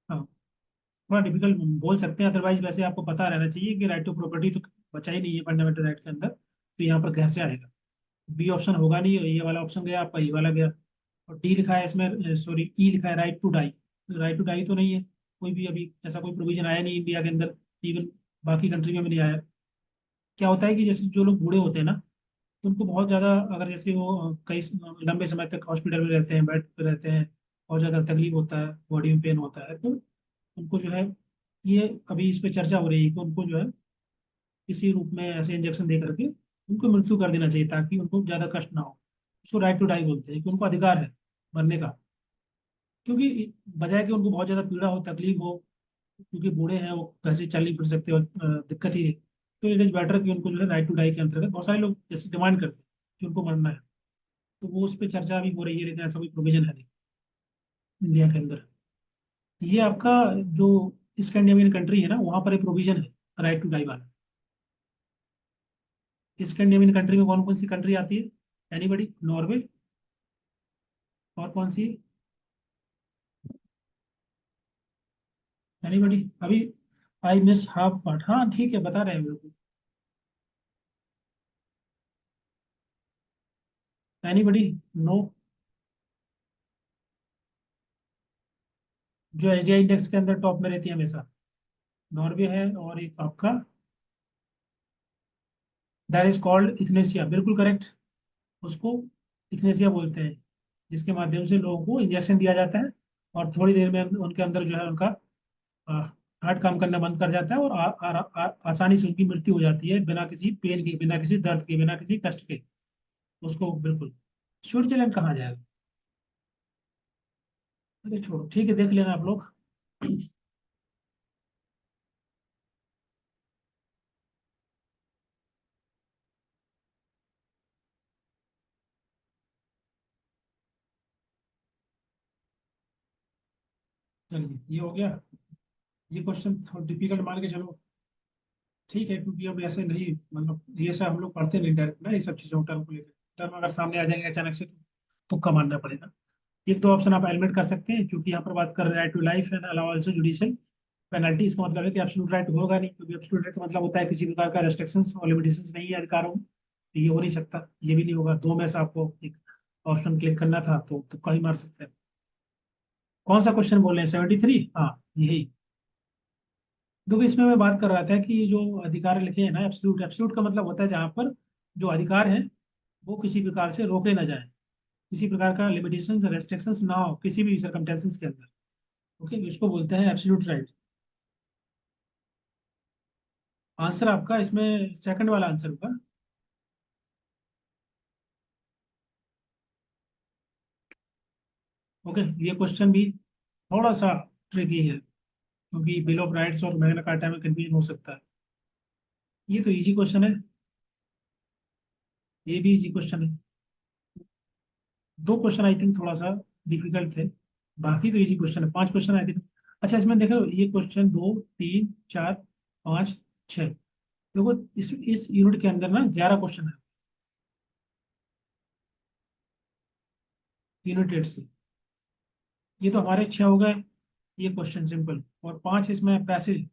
[SPEAKER 1] हाँ, थोड़ा डिफिकल्ट बोल सकते हैं, अदरवाइज वैसे आपको पता रहना चाहिए कि राइट टू प्रॉपर्टी तो बचा ही नहीं है फंडामेंटल राइट के अंदर, तो यहाँ पर कैसे आएगा। बी ऑप्शन होगा नहीं, ये वाला ऑप्शन गया आपका, ये वाला गया। और डी लिखा है इसमें, सॉरी ई लिखा है right to die. Right to die तो नहीं है, कोई भी अभी ऐसा कोई प्रोविजन आया नहीं इंडिया के अंदर, इवन बाकी कंट्री में भी नहीं आया। क्या होता है कि जैसे जो लोग बूढ़े होते हैं ना, तो उनको बहुत ज़्यादा, अगर जैसे वो कई लंबे समय तक हॉस्पिटल में रहते हैं, बेड पे रहते हैं, बहुत ज़्यादा तकलीफ होता है, बॉडी में पेन होता है, तो उनको जो है, ये अभी इस पे चर्चा हो रही है कि उनको जो है किसी रूप में ऐसे इंजेक्शन दे करके उनको मृत्यु कर देना चाहिए, ताकि उनको ज़्यादा कष्ट ना हो। उसको राइट टू डाई बोलते हैं कि उनको अधिकार है मरने का, क्योंकि बजाय कि उनको बहुत ज़्यादा पीड़ा हो, तकलीफ हो, क्योंकि बूढ़े हैं, वो कैसे चल नहीं फिर सकते और दिक्कत ही है। तो इट इज़ बेटर कि उनको जो है राइट टू डाई के अंतर्गत बहुत सारे लोग जैसे डिमांड करते हैं कि उनको मरना है, तो वो उस पर चर्चा भी हो रही है, लेकिन ऐसा कोई प्रोविजन है नहीं इंडिया के अंदर। ये आपका जो स्कैंडिनेवियन कंट्री है ना, वहाँ पर एक प्रोविजन है राइट टू डाई वाला। स्कैंडिनेवियन कंट्री में कौन कौन सी कंट्री आती है? एनीबडी? नॉर्वे, और कौन सी? एनीबडी? अभी आई मिस हाफ पार्ट, हाँ ठीक है, बता रहे हैं मेरे को। एनीबडी? नो। जो एसडीआई इंडेक्स के अंदर टॉप में रहती है हमेशा, नॉर्वे है, और एक आपका, दैट इज कॉल्ड इथनेसिया, बिल्कुल करेक्ट। उसको इथनेसिया बोलते हैं, जिसके माध्यम से लोगों को इंजेक्शन दिया जाता है, और थोड़ी देर में उनके अंदर जो है उनका हार्ट काम करना बंद कर जाता है, और आसानी से उनकी मृत्यु हो जाती है, बिना किसी पेन के, बिना किसी दर्द के, बिना किसी कष्ट के। उसको बिल्कुल। स्विट्जरलैंड कहाँ जाएगा? अरे छोड़ो, ठीक है, देख लेना आप लोग। चलिए, ये हो गया। ये क्वेश्चन थोड़ा डिफिकल्ट मान के चलो, ठीक है, क्योंकि अब ऐसे नहीं, मतलब ये सब हम लोग पढ़ते नहीं डायरेक्ट ना, ये सब चीज़ों टर्म को लेकर। टर्म अगर सामने आ जाएंगे अचानक से, तो तुक्का मानना पड़ेगा। एक दो ऑप्शन आप एलिमिनेट कर सकते हैं, क्योंकि यहाँ पर बात कर रहे हैं right to life and allow also judicial penalty. इसका मतलब है कि एब्सोल्यूट राइट होगा नहीं, क्योंकि एब्सोल्यूट राइट का मतलब होता है किसी प्रकार का रेस्ट्रिक्शंस और लिमिटेशंस नहीं है अधिकारों में, तो ये हो नहीं सकता, ये भी नहीं होगा। दो में से आपको एक ऑप्शन क्लिक करना था, तो तुक्का ही मार सकते हैं। कौन सा क्वेश्चन बोल रहे हैं? 73? हाँ, यही। देखो, इसमें मैं बात कर रहा था कि जो अधिकार लिखे हैं ना, एब्सोल्यूट, एब्सोल्यूट का मतलब होता है जहाँ पर जो अधिकार है वो किसी प्रकार से रोके ना जाए, किसी प्रकार का लिमिटेशंस रेस्ट्रिक्शंस ना हो किसी भी सर्कमस्टेंसेस के अंदर। ओके, इसको बोलते हैं एब्सोल्यूट राइट। आंसर आपका इसमें सेकंड वाला आंसर होगा। ओके, ये क्वेश्चन भी थोड़ा सा ट्रिकी है, क्योंकि बिल ऑफ राइट्स और मैग्ना कार्टा में कन्फ्यूजन हो सकता है। ये तो इजी क्वेश्चन है, ये भी इजी क्वेश्चन है। दो क्वेश्चन आई थिंक थोड़ा सा डिफिकल्ट थे, बाकी तो इजी क्वेश्चन है। पांच क्वेश्चन आई थिंक। अच्छा, इसमें देखो, ये क्वेश्चन 2 3 4 5 6, देखो इस यूनिट के अंदर ना 11 क्वेश्चन है, यूनिट 8 से। ये तो हमारे 6 हो गए, ये क्वेश्चन सिंपल, और 5 इसमें पैसेज।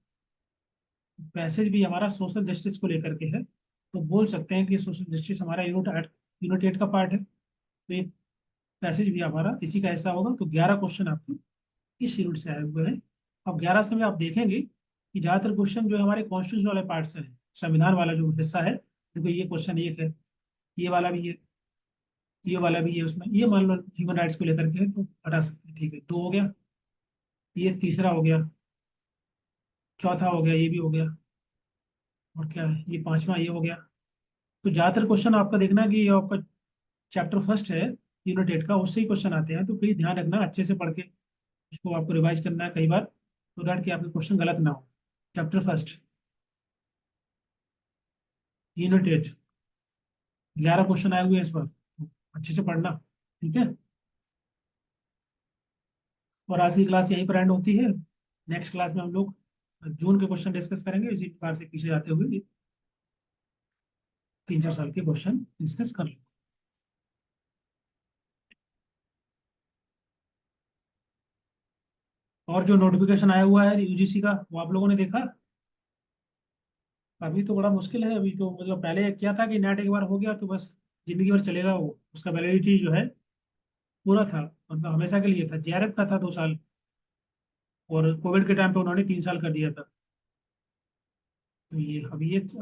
[SPEAKER 1] पैसेज भी हमारा सोशल जस्टिस को लेकर के है, तो बोल सकते हैं कि सोशल जस्टिस हमारा यूनिट 8 का पार्ट है, तो ये पैसेज भी हमारा इसी का हिस्सा होगा। तो 11 क्वेश्चन आपके इस यूनिट से आए हुए हैं। अब 11 से में आप देखेंगे कि ज्यादातर क्वेश्चन जो है हमारे कॉन्स्टिट्यूशन वाले पार्ट से है, संविधान वाला जो हिस्सा है। देखो, ये क्वेश्चन एक है, ये वाला भी है, ये वाला भी है, उसमें ये मान लो ह्यूमन राइट्स को लेकर के है, तो हटा सकते हैं, ठीक है, दो हो गया। ये तीसरा हो गया, चौथा हो गया, ये भी हो गया, और क्या है, ये पांचवा, ये हो गया। तो ज्यादातर क्वेश्चन आपका देखना कि ये आपका चैप्टर फर्स्ट है यूनिट 8 का, उससे ही क्वेश्चन आते हैं, तो प्लीज ध्यान रखना अच्छे से पढ़ के उसको आपको रिवाइज करना है कई बार, तो दैट कि आपके क्वेश्चन गलत ना हो। चैप्टर फर्स्ट, यूनिट 8, 11 क्वेश्चन आए हुए हैं इस बार, तो अच्छे से पढ़ना, ठीक है। और आज की क्लास यहीं पर एंड होती है। नेक्स्ट क्लास में हम लोग जून के क्वेश्चन डिस्कस करेंगे, इसी प्रकार से पीछे जाते हुए 3 4 साल के क्वेश्चन डिस्कस कर लेंगे। और जो नोटिफिकेशन आया हुआ है यूजीसी का, वो आप लोगों ने देखा? अभी तो बड़ा मुश्किल है, अभी तो मतलब पहले क्या था कि नेट एक बार हो गया तो बस जिंदगी भर चलेगा वो, उसका वैलिडिटी जो है पूरा था, मतलब हमेशा के लिए था। जेआरएफ का था 2 साल, और कोविड के टाइम पे उन्होंने 3 साल कर दिया था। तो ये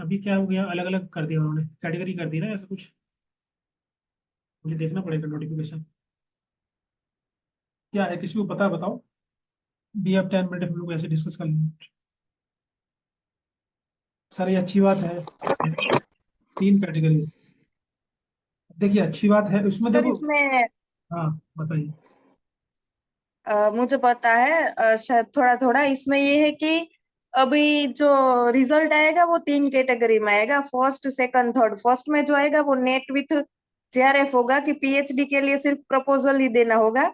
[SPEAKER 1] अभी क्या हो गया, अलग अलग कर दिया उन्होंने, कैटेगरी कर दी ना ऐसा कुछ। मुझे देखना पड़ेगा नोटिफिकेशन क्या है, किसी को पता है बताओ। बी अब 10 मिनट हम लोग ऐसे डिस्कस कर लेंगे। सर, ये अच्छी बात है, 3 कैटेगरी। देखिए, अच्छी बात है उसमें,
[SPEAKER 2] सर
[SPEAKER 1] देखो।
[SPEAKER 2] इसमें
[SPEAKER 1] हाँ, बताइए।
[SPEAKER 2] मुझे पता है, शायद थोड़ा थोड़ा इसमें ये है कि अभी जो रिजल्ट आएगा वो 3 कैटेगरी में आएगा, फर्स्ट सेकंड थर्ड। फर्स्ट में जो आएगा वो नेट विथ जेआरएफ होगा, कि पीएचडी के लिए सिर्फ प्रपोजल ही देना होगा,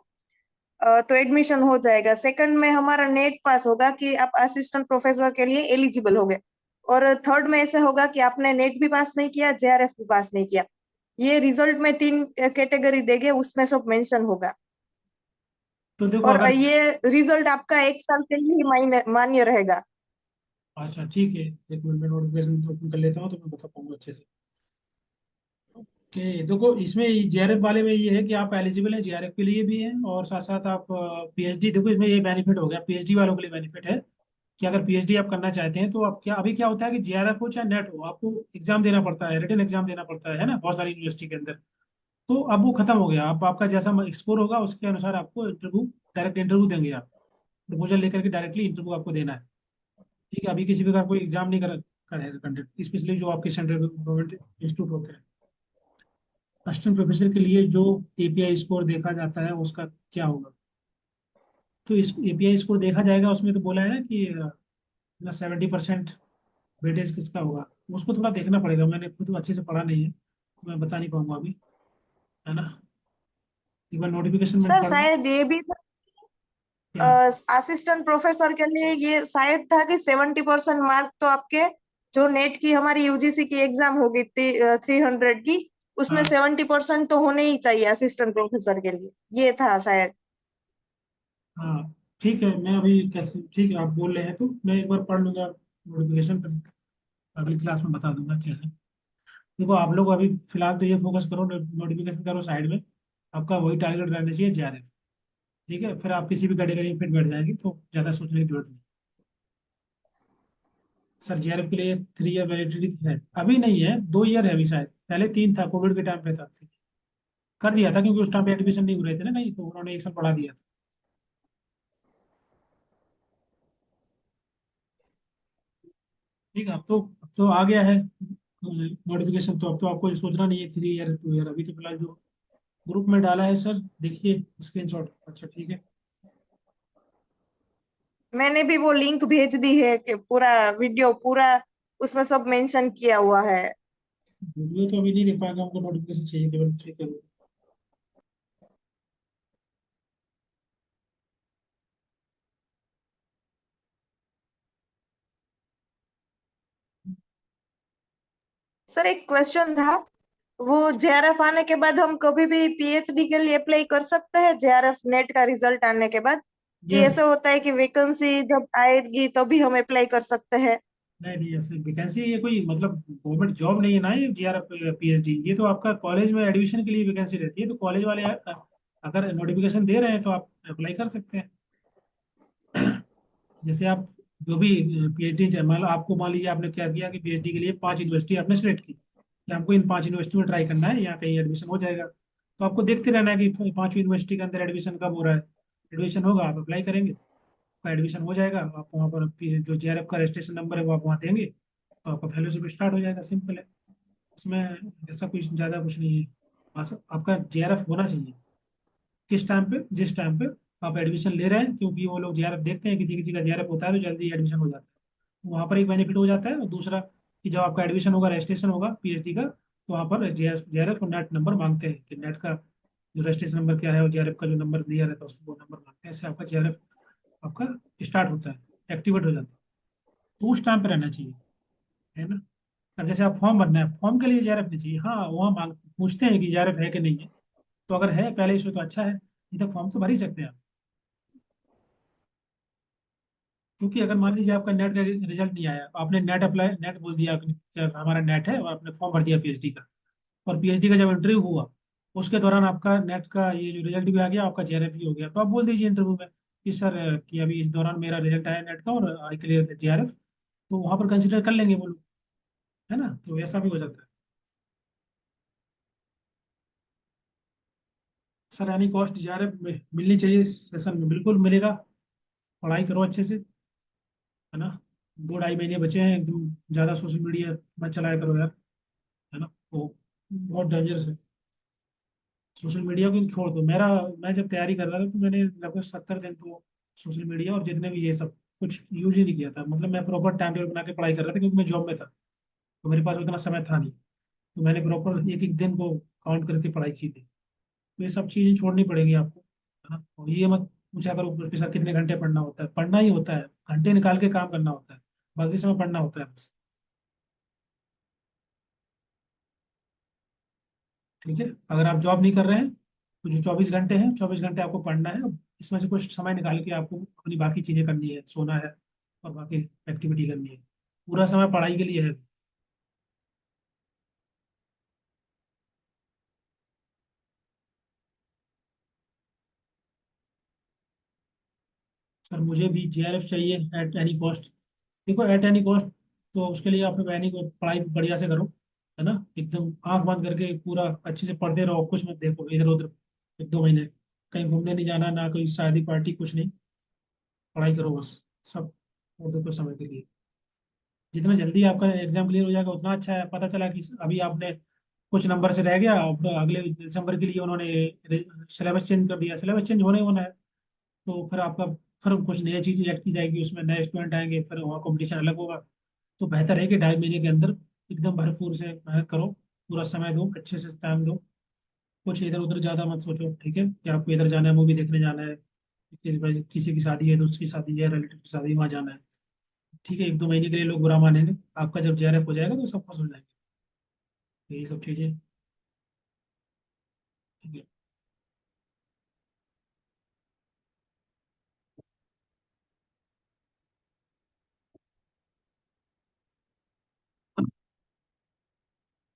[SPEAKER 2] तो एडमिशन हो जाएगा। सेकंड में हमारा नेट पास होगा कि आप असिस्टेंट प्रोफेसर के लिए एलिजिबल हो गए। और थर्ड में ऐसे होगा कि आपने नेट भी पास नहीं किया, जेआरएफ भी पास नहीं किया। ये रिजल्ट में 3 कैटेगरी देंगे, उसमें सब मेंशन होगा।
[SPEAKER 1] तो देखो
[SPEAKER 2] और
[SPEAKER 1] अगर,
[SPEAKER 2] ये रिजल्ट आपका 1 साल के लिए ही मान्य मान्य रहेगा।
[SPEAKER 1] अच्छा ठीक है, एक मिनट में नोटिफिकेशन ओपन कर लेता हूँ तो मैं बता पाऊंगा अच्छे से। कि देखो इसमें जेआरएफ वाले में ये है कि आप एलिजिबल हैं जेआरएफ के लिए भी हैं, और साथ साथ आप पीएचडी, देखो इसमें ये बेनिफिट हो गया पीएचडी वालों के लिए, बेनिफिट है कि अगर पीएचडी आप करना चाहते हैं तो आप क्या, अभी क्या होता है कि जेआरएफ हो चाहे नेट हो, आपको एग्जाम देना पड़ता है, रिटन एग्जाम देना पड़ता है ना, बहुत सारी यूनिवर्सिटी के अंदर। तो अब वो खत्म हो गया, अब आपका जैसा स्कोर होगा उसके अनुसार आपको इंटरव्यू, डायरेक्ट इंटरव्यू देंगे आप, प्रपोजल लेकर के डायरेक्टली इंटरव्यू आपको देना है। ठीक है, अभी किसी प्रकार कोई एग्जाम नहीं करेगा कंडक्ट, स्पेशली जो आपके सेंट्रल गवर्नमेंट इंस्टीट्यूट होते हैं। असिस्टेंट प्रोफेसर के लिए जो एपीआई स्कोर देखा जाता है उसका क्या होगा, तो इस एपीआई स्कोर देखा जाएगा, उसमें तो बोला है ना कि 70% वेटेज किसका होगा, उसको थोड़ा देखना पड़ेगा, मैंने खुद अच्छे से पढ़ा नहीं है तो मैं बता नहीं पाऊंगा अभी, है ना। एक बार नोटिफिकेशन में
[SPEAKER 2] सर
[SPEAKER 1] पढ़ लो।
[SPEAKER 2] शायद ये भी
[SPEAKER 1] क्या?
[SPEAKER 2] असिस्टेंट प्रोफेसर के लिए ये शायद था कि 70% मार्क तो आपके, जो नेट की हमारी यूजीसी की एग्जाम होगी 300 की, उसमें
[SPEAKER 1] हाँ
[SPEAKER 2] 70% तो होने ही चाहिए असिस्टेंट प्रोफेसर के लिए, ये था शायद।
[SPEAKER 1] हाँ ठीक है, मैं अभी कैसे, ठीक है आप बोल रहे हैं तो मैं एक बार पढ़ लूंगा नोटिफिकेशन पर, अगली क्लास में बता दूंगा कैसे। देखो आप लोग अभी फिलहाल तो ये फोकस करो, नोटिफिकेशन करो साइड में, आपका वही टारगेट रहना चाहिए जेआरएफ। ठीक है, फिर आप किसी भी कैटेगरी में फिट बैठ जाएंगे तो ज़्यादा सोचने की जरूरत नहीं। सर जेआरएफ के लिए 3 ईयर वैलिडिटी है, अभी नहीं है, 2 ईयर है अभी, शायद पहले 3 था, कोविड के टाइम पे था, कर दिया था क्योंकि उस टाइम पे एडमिशन नहीं हो रहे थे ना कहीं, तो उन्होंने 1 साल बढ़ा दिया था। ठीक है, अब तो आ गया है नोटिफिकेशन, तो अब तो आपको सोचना नहीं है 3 ईयर 2 ईयर, अभी तो फिलहाल जो ग्रुप में डाला है सर, देखिए स्क्रीनशॉट, अच्छा ठीक है।
[SPEAKER 2] मैंने भी वो लिंक भेज दी है कि पूरा वीडियो पूरा उसमें सब मेंशन किया हुआ है।
[SPEAKER 1] वीडियो तो अभी नहीं देख पाएंगे, हमको नोटिफिकेशन चाहिए केवल, ठीक है।
[SPEAKER 2] सर एक क्वेश्चन था, वो जेआरएफ आने के बाद हम कभी भी पीएचडी के लिए अप्लाई कर सकते हैं जेआरएफ नेट का रिजल्ट आने के बाद, कि
[SPEAKER 1] ये
[SPEAKER 2] ऐसे होता है कि वैकेंसी जब आएगी तभी हम अप्लाई कर सकते हैं?
[SPEAKER 1] नहीं नहीं, ऐसे वैकेंसी ये कोई मतलब गवर्नमेंट जॉब नहीं है ना, ये जीआरएफ पीएचडी, ये तो आपका कॉलेज में एडमिशन के लिए वैकेंसी रहती है, तो कॉलेज वाले अगर नोटिफिकेशन दे रहे हैं तो आप अप्लाई कर सकते हैं। जैसे आप जो भी पीएचडी, मान लो आपको, मान लीजिए आपने क्या किया कि पीएचडी के लिए 5 यूनिवर्सिटी आपने सेलेक्ट की, कि हमको इन 5 यूनिवर्सिटी में ट्राई करना है, यहाँ कहीं एडमिशन हो जाएगा, तो आपको देखते रहना है कि 5 यूनिवर्सिटी के अंदर एडमिशन कब हो रहा है, एडमिशन होगा आप अप्लाई करेंगे, आपका एडमिशन हो जाएगा, आप वहाँ पर जो जेआरएफ का रजिस्ट्रेशन नंबर है वो आप वहाँ देंगे, तो आपका फेलोशिप स्टार्ट हो जाएगा, सिंपल है। उसमें ऐसा कुछ ज़्यादा कुछ नहीं है, बस आपका जेआरएफ होना चाहिए। किस टाइम पे, जिस टाइम पे आप एडमिशन ले रहे हैं, क्योंकि वो लोग जेआरएफ देखते हैं, किसी किसी का जेआरएफ होता है तो जल्दी एडमिशन हो जाता है, तो वहाँ पर एक बेनिफिट हो जाता है, और दूसरा कि जब आपका एडमिशन होगा, रजिस्ट्रेशन होगा पीएचडी का, तो वहाँ पर जेआरएफ और नेट नंबर मांगते हैं कि नेट का जो रजिस्ट्रेशन नंबर क्या है, और जेआरएफ का जो नंबर दिया रहता है उसको वो नंबर मांगते हैं, इससे आपका जेआरएफ आपका स्टार्ट होता है, एक्टिवेट हो जाता है, तो उस टाइम पे रहना चाहिए, है ना। अब जैसे आप फॉर्म भरना है, फॉर्म के लिए जेआरएफ नहीं चाहिए, हाँ वहाँ मांग पूछते हैं कि जेआरएफ है कि नहीं है, तो अगर है पहले इसमें तो अच्छा है, नहीं तो फॉर्म तो भर ही सकते हैं आप। क्योंकि अगर मान लीजिए आपका नेट का रिजल्ट नहीं आया, आपने नेट अप्लाई, नेट बोल दिया आपने कि हमारा नेट है, और आपने फॉर्म भर दिया पीएचडी का, और पीएचडी का जब इंटरव्यू हुआ उसके दौरान आपका नेट का ये जो रिजल्ट भी आ गया, आपका जेआरएफ भी हो गया, तो आप बोल दीजिए इंटरव्यू में कि सर कि अभी इस दौरान मेरा रिजल्ट आया नेट का और आई क्लियर जेआरएफ, तो वहाँ पर कंसिडर कर लेंगे वो लोग, है ना, तो ऐसा भी हो जाता है। सर यानी कॉस्ट जेआरएफ मिलनी चाहिए, इस सेशन में बिल्कुल मिलेगा, पढ़ाई करो अच्छे से, है ना। 2 ढाई महीने बचे हैं एकदम, ज़्यादा सोशल मीडिया मत चलाया करो यार, है ना, वो बहुत डेंजरस है। सोशल मीडिया को तो छोड़ दो, मैं जब तैयारी कर रहा था तो मैंने लगभग 70 दिन तो सोशल मीडिया और जितने भी ये सब कुछ यूज ही नहीं किया था, मतलब मैं प्रॉपर टाइम टेबल बना के पढ़ाई कर रहा था, क्योंकि मैं जॉब में था, तो मेरे पास उतना समय था नहीं, तो मैंने प्रॉपर एक एक दिन को काउंट करके पढ़ाई की थी। तो ये सब चीज़ें छोड़नी पड़ेगी आपको, है ना, और ये मत पूछा करो उसके साथ कितने घंटे पढ़ना होता है, पढ़ना ही होता है, घंटे निकाल के काम करना होता है, बाकी समय पढ़ना होता है बस। ठीक है, अगर आप जॉब नहीं कर रहे हैं तो जो 24 घंटे हैं, 24 घंटे आपको पढ़ना है, इसमें से कुछ समय निकाल के आपको अपनी बाकी चीज़ें करनी है, सोना है और बाकी एक्टिविटी करनी है। पूरा समय पढ़ाई के लिए है। सर मुझे भी JRF चाहिए एट एनी कॉस्ट। देखो एट एनी कॉस्ट, तो उसके लिए आप एनी को पढ़ाई बढ़िया से करो, है ना, एकदम आंख बंद करके पूरा अच्छे से पढ़ते रहो, कुछ मत देखो इधर उधर। 1-2 महीने कहीं घूमने नहीं जाना, ना कोई शादी पार्टी, कुछ नहीं। पढ़ाई करो बस, सब वो देखो समय के लिए। जितना जल्दी आपका एग्जाम क्लियर हो जाएगा उतना अच्छा है। पता चला कि अभी आपने कुछ नंबर से रह गया, अब अगले दिसंबर के लिए उन्होंने सिलेबस चेंज कर दिया, सिलेबस चेंज होने होना है। तो फिर आपका फिर कुछ नई चीज़ ऐड की जाएगी, उसमें नए स्टूडेंट आएंगे, फिर वहाँ कंपटीशन अलग होगा। तो बेहतर है कि 2.5 महीने के अंदर एकदम भरपूर से मेहनत करो, पूरा समय दो, अच्छे से टाइम दो। कुछ इधर उधर ज़्यादा मत सोचो, ठीक है, कि आपको इधर जाना है, मूवी देखने जाना है, किसी की शादी है, दोस्त की शादी है, रिलेटिव की शादी है, वहाँ जाना है। ठीक है, 1-2 महीने के लिए लोग बुरा मानेंगे, आपका जब JRF हो जाएगा तो सब खुश हो जाएंगे। यही सब चीज़ें। ठीक है।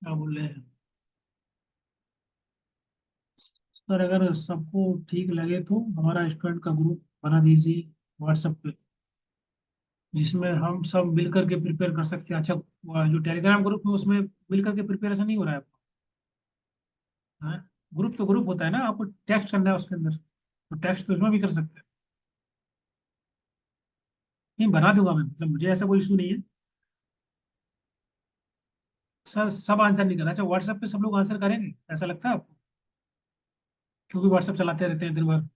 [SPEAKER 1] क्या बोल रहे हैं सर? अगर सबको ठीक लगे तो हमारा स्टूडेंट का ग्रुप बना दीजिए व्हाट्सएप पे, जिसमें हम सब मिल करके प्रिपेयर कर सकते हैं। अच्छा, वो जो टेलीग्राम ग्रुप है उसमें मिल करके प्रिपरेशन नहीं हो रहा है आपका? हाँ, ग्रुप तो ग्रुप होता है ना, आपको टेक्स्ट करना है उसके अंदर, तो टेक्स्ट तो उसमें भी कर सकते हैं। नहीं, बना दूंगा मैं, मतलब मुझे ऐसा कोई इशू नहीं है। सर सब आंसर नहीं करना। अच्छा, व्हाट्सएप पे सब लोग आंसर करेंगे ऐसा लगता है आपको? क्योंकि व्हाट्सएप चलाते रहते हैं दिन भर,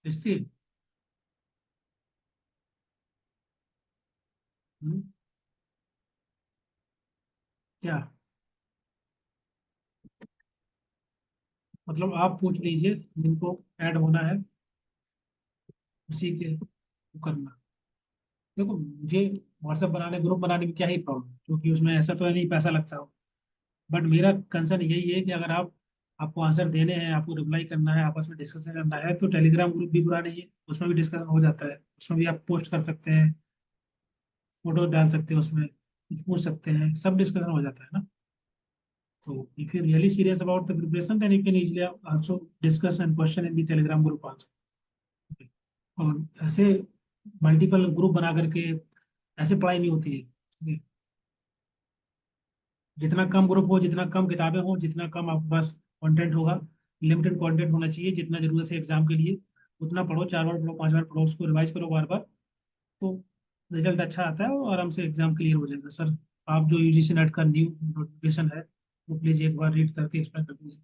[SPEAKER 1] इसलिए। हम्म, क्या मतलब? आप पूछ लीजिए जिनको ऐड होना है, उसी के वो करना। देखो मुझे व्हाट्सएप बनाने, ग्रुप बनाने में क्या ही प्रॉब्लम है, क्योंकि उसमें ऐसा तो है नहीं पैसा लगता हो। बट मेरा कंसर्न यही है कि अगर आपको आंसर देने हैं, आपको रिप्लाई करना है, आपस में डिस्कशन करना है, तो टेलीग्राम ग्रुप भी बुरा नहीं है, उसमें भी डिस्कशन हो जाता है, उसमें भी आप पोस्ट कर सकते हैं, फोटो डाल सकते हैं उसमें, कुछ पूछ सकते हैं, सब डिस्कशन हो जाता है ना। तो if you really serious about the preparation then you can easily also discuss and question in the Telegram group also. और ऐसे मल्टीपल ग्रुप बना करके ऐसे पढ़ाई नहीं होती है, ठीक है? जितना कम ग्रुप हो, जितना कम किताबें हो, जितना कम आपके पास कंटेंट होगा, लिमिटेड कंटेंट होना चाहिए, जितना जरूरत है एग्जाम के लिए उतना पढ़ो, 4 बार पढ़ो, 5 बार पढ़ो, उसको रिवाइज करो बार बार, तो रिजल्ट अच्छा आता है और आराम से एग्जाम क्लियर हो जाएगा सर। आप जो UGC नेट का न्यू नोटिफिकेशन है वो प्लीज एक बार रीड करके एक्सप्लेन कर दीजिए।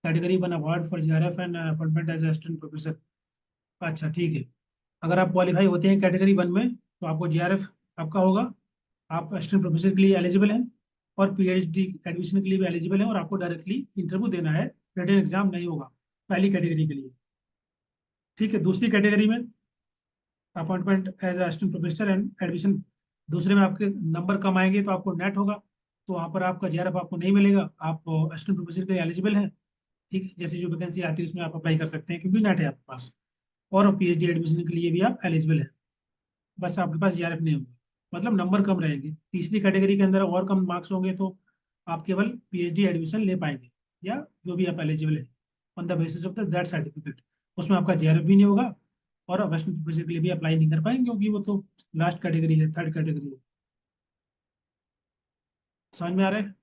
[SPEAKER 1] Category 1 award for JRF and appointment as assistant professor. अच्छा ठीक है, अगर आप क्वालिफाई होते हैं कैटेगरी 1 में तो आपको JRF आपका होगा, आप असिस्टेंट प्रोफेसर के लिए एलिजिबल हैं, और PhD एडमिशन के लिए भी एलिजिबल है, और आपको डायरेक्टली इंटरव्यू देना है, रिटन एग्जाम नहीं होगा पहली कैटेगरी के लिए। ठीक है, दूसरी कैटेगरी में appointment as assistant professor and admission, दूसरे में आपके नंबर कम आएंगे तो आपको नेट होगा, तो वहाँ पर आपका JRF आपको नहीं मिलेगा, आप असिस्टेंट प्रोफेसर के लिए एलिजिबल हैं। ठीक है, जैसी जो वैकेंसी आती है उसमें आप अप्लाई कर सकते हैं, क्योंकि नेट है आपके पास, और PhD एडमिशन के लिए भी आप एलिजिबल हैं। बस आपके पास JRF नहीं होगा, मतलब नंबर कम रहेंगे। तीसरी कैटेगरी के अंदर और कम मार्क्स होंगे तो आप केवल PhD एडमिशन ले पाएंगे, या जो भी आप एलिजिबल है on the basis of the that certificate. उसमें आपका JRF भी नहीं होगा, और वेस्टर्न प्रोफेसर के लिए भी अप्लाई नहीं कर पाएंगे, क्योंकि वो तो लास्ट कैटेगरी है, थर्ड कैटेगरी है। समझ में आ रहा है?